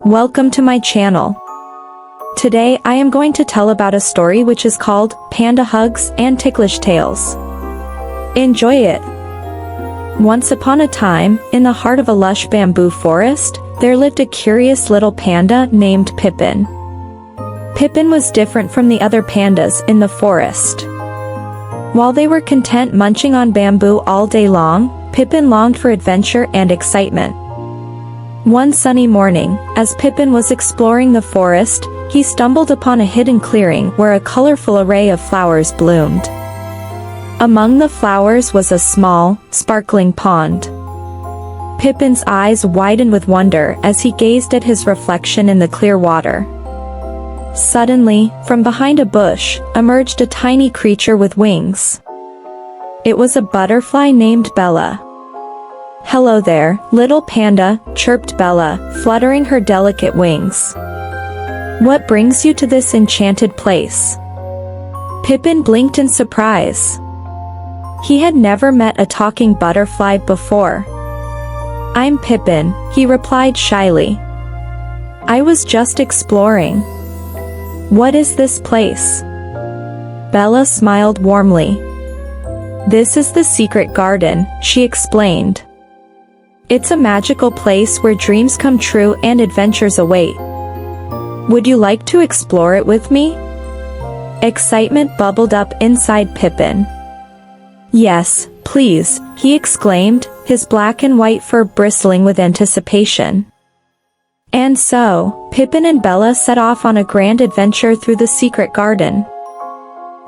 Welcome to my channel. Today I am going to tell about a story which is called Panda Hugs and Ticklish Tales. Enjoy it! Once upon a time, in the heart of a lush bamboo forest, there lived a curious little panda named Pippin. Pippin was different from the other pandas in the forest. While they were content munching on bamboo all day long, Pippin longed for adventure and excitement. One sunny morning, as Pippin was exploring the forest, he stumbled upon a hidden clearing where a colorful array of flowers bloomed. Among the flowers was a small, sparkling pond. Pippin's eyes widened with wonder as he gazed at his reflection in the clear water. Suddenly, from behind a bush, emerged a tiny creature with wings. It was a butterfly named Bella. "Hello there, little panda," chirped Bella, fluttering her delicate wings. "What brings you to this enchanted place?" Pippin blinked in surprise. He had never met a talking butterfly before. "I'm Pippin," he replied shyly. "I was just exploring." "What is this place?" Bella smiled warmly. "This is the secret garden," she explained. "It's a magical place where dreams come true and adventures await. Would you like to explore it with me?" Excitement bubbled up inside Pippin. "Yes, please," he exclaimed, his black and white fur bristling with anticipation. And so, Pippin and Bella set off on a grand adventure through the secret garden.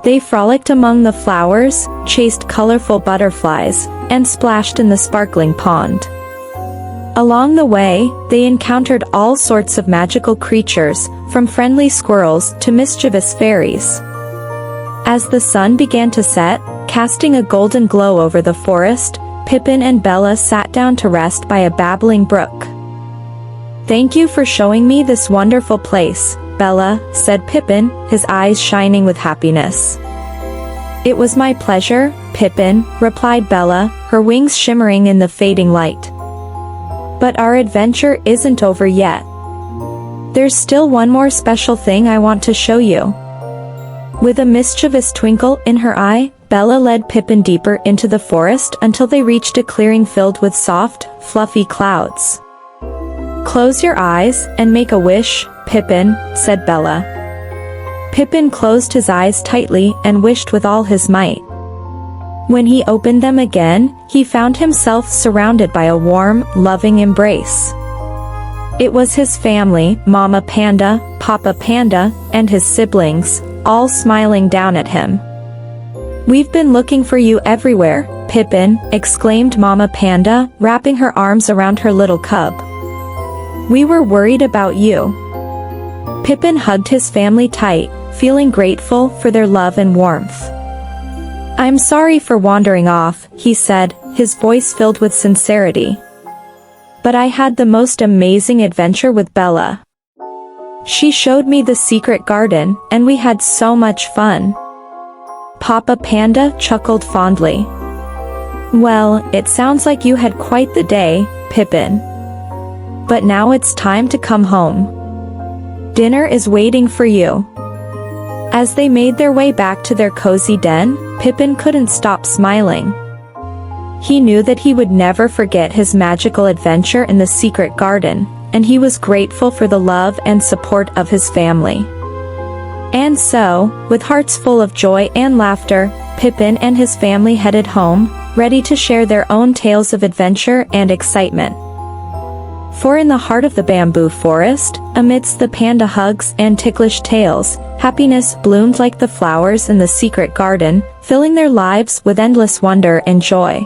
They frolicked among the flowers, chased colorful butterflies, and splashed in the sparkling pond. Along the way, they encountered all sorts of magical creatures, from friendly squirrels to mischievous fairies. As the sun began to set, casting a golden glow over the forest, Pippin and Bella sat down to rest by a babbling brook. "Thank you for showing me this wonderful place, Bella," said Pippin, his eyes shining with happiness. "It was my pleasure, Pippin," replied Bella, her wings shimmering in the fading light. "But our adventure isn't over yet. There's still one more special thing I want to show you." With a mischievous twinkle in her eye, Bella led Pippin deeper into the forest until they reached a clearing filled with soft, fluffy clouds. "Close your eyes and make a wish, Pippin," said Bella. Pippin closed his eyes tightly and wished with all his might. When he opened them again, he found himself surrounded by a warm, loving embrace. It was his family, Mama Panda, Papa Panda, and his siblings, all smiling down at him. "We've been looking for you everywhere, Pippin," exclaimed Mama Panda, wrapping her arms around her little cub. "We were worried about you." Pippin hugged his family tight, feeling grateful for their love and warmth. "I'm sorry for wandering off," he said, his voice filled with sincerity. "But I had the most amazing adventure with Bella. She showed me the secret garden, and we had so much fun." Papa Panda chuckled fondly. "Well, it sounds like you had quite the day, Pippin. But now it's time to come home. Dinner is waiting for you." As they made their way back to their cozy den, Pippin couldn't stop smiling. He knew that he would never forget his magical adventure in the secret garden, and he was grateful for the love and support of his family. And so, with hearts full of joy and laughter, Pippin and his family headed home, ready to share their own tales of adventure and excitement. For in the heart of the bamboo forest, amidst the panda hugs and ticklish tales, happiness bloomed like the flowers in the secret garden, filling their lives with endless wonder and joy.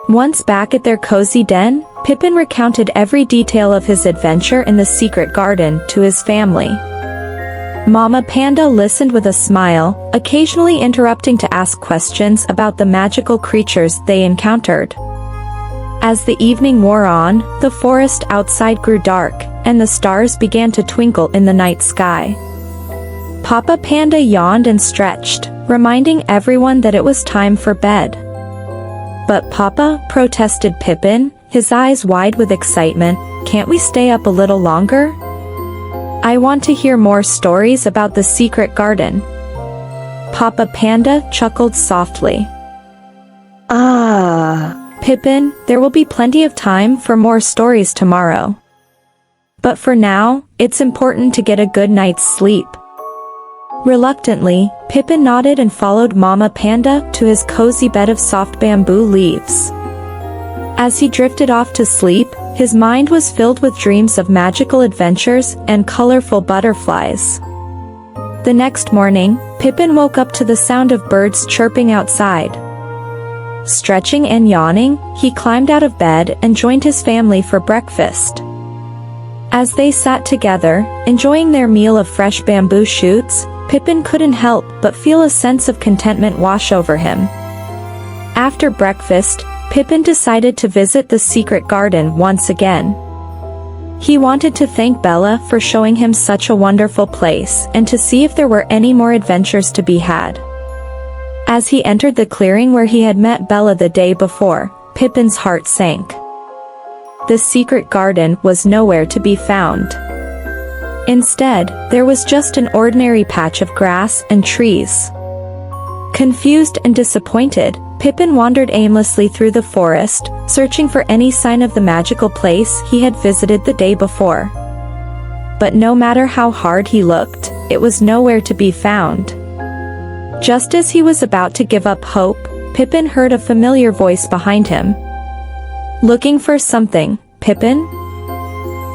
Once back at their cozy den, Pippin recounted every detail of his adventure in the secret garden to his family. Mama Panda listened with a smile, occasionally interrupting to ask questions about the magical creatures they encountered. As the evening wore on, the forest outside grew dark, and the stars began to twinkle in the night sky. Papa Panda yawned and stretched, reminding everyone that it was time for bed. "But Papa," protested Pippin, his eyes wide with excitement, can't we stay up a little longer? I want to hear more stories about the secret garden. Papa Panda chuckled softly. Pippin, there will be plenty of time for more stories tomorrow. But for now, it's important to get a good night's sleep. Reluctantly, Pippin nodded and followed Mama Panda to his cozy bed of soft bamboo leaves. As he drifted off to sleep, his mind was filled with dreams of magical adventures and colorful butterflies. The next morning, Pippin woke up to the sound of birds chirping outside. Stretching and yawning, he climbed out of bed and joined his family for breakfast. As they sat together, enjoying their meal of fresh bamboo shoots, Pippin couldn't help but feel a sense of contentment wash over him. After breakfast, Pippin decided to visit the secret garden once again. He wanted to thank Bella for showing him such a wonderful place and to see if there were any more adventures to be had. As he entered the clearing where he had met Bella the day before, Pippin's heart sank. The secret garden was nowhere to be found. Instead, there was just an ordinary patch of grass and trees. Confused and disappointed, Pippin wandered aimlessly through the forest, searching for any sign of the magical place he had visited the day before. But no matter how hard he looked, it was nowhere to be found. Just as he was about to give up hope, Pippin heard a familiar voice behind him. "Looking for something, Pippin?"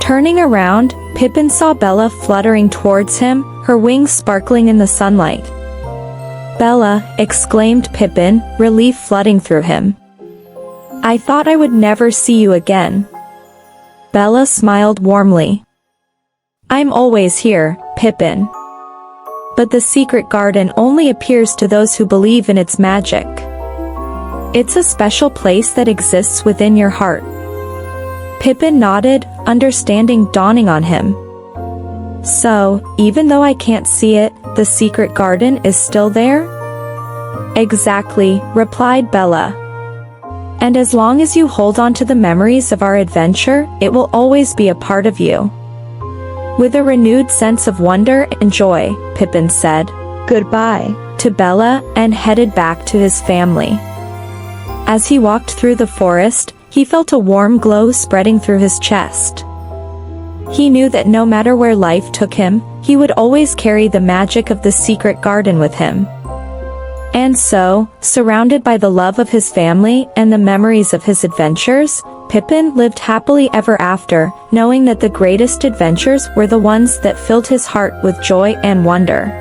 Turning around, Pippin saw Bella fluttering towards him, her wings sparkling in the sunlight. "Bella," exclaimed Pippin, relief flooding through him. "I thought I would never see you again." Bella smiled warmly. "I'm always here, Pippin. But the secret garden only appears to those who believe in its magic. It's a special place that exists within your heart." Pippin nodded, understanding dawning on him. "So, even though I can't see it, the secret garden is still there?" "Exactly," replied Bella. "And as long as you hold on to the memories of our adventure, it will always be a part of you." With a renewed sense of wonder and joy, Pippin said goodbye to Bella and headed back to his family. As he walked through the forest, he felt a warm glow spreading through his chest. He knew that no matter where life took him, he would always carry the magic of the secret garden with him. And so, surrounded by the love of his family and the memories of his adventures, Pippin lived happily ever after, knowing that the greatest adventures were the ones that filled his heart with joy and wonder.